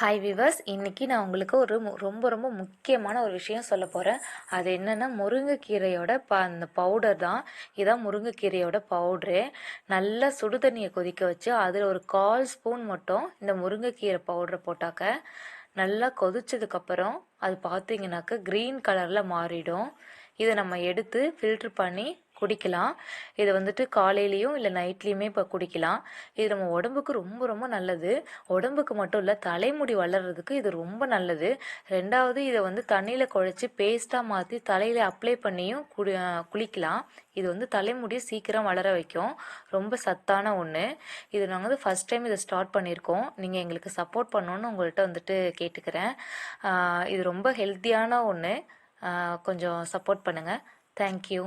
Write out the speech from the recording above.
Hi viewers, இன்றைக்கி நான் உங்களுக்கு ஒரு ரொம்ப ரொம்ப முக்கியமான ஒரு விஷயம் சொல்ல போகிறேன். அது என்னென்னா முருங்கைக்கீரையோட அந்த பவுடர் தான். இதான் முருங்கைக்கீரையோட பவுட்ரு. நல்லா சுடு தண்ணியை கொதிக்க வச்சு அதில் ஒரு 1/4 ஸ்பூன் மட்டும் இந்த முருங்கைக்கீரை பவுட்ரை போட்டாக்க நல்லா கொதிச்சதுக்கப்புறம் அது பார்த்தீங்கன்னாக்க க்ரீன் கலரில் மாறிடும். இதை நம்ம எடுத்து ஃபில்ட்ரு பண்ணி குடிக்கலாம். இதை வந்துட்டு காலையிலையும் இல்லை நைட்லேயுமே இப்போ குடிக்கலாம். இது நம்ம உடம்புக்கு ரொம்ப ரொம்ப நல்லது. உடம்புக்கு மட்டும் இல்லை, தலைமுடி வளர்கிறதுக்கு இது ரொம்ப நல்லது. ரெண்டாவது, இதை வந்து தண்ணியில் குழச்சி பேஸ்ட்டாக மாற்றி தலையில் அப்ளை பண்ணியும் குளிக்கலாம். இது வந்து தலைமுடியை சீக்கிரம் வளர வைக்கும். ரொம்ப சத்தான ஒன்று. இது நாங்கள் வந்து ஃபஸ்ட் டைம் இதை ஸ்டார்ட் பண்ணியிருக்கோம். நீங்கள் எங்களுக்கு சப்போர்ட் பண்ணணுன்னு உங்கள்கிட்ட வந்துட்டு கேட்டுக்கிறேன். இது ரொம்ப ஹெல்த்தியான ஒன்று. கொஞ்சம் சப்போர்ட் பண்ணுங்கள். தேங்க்யூ.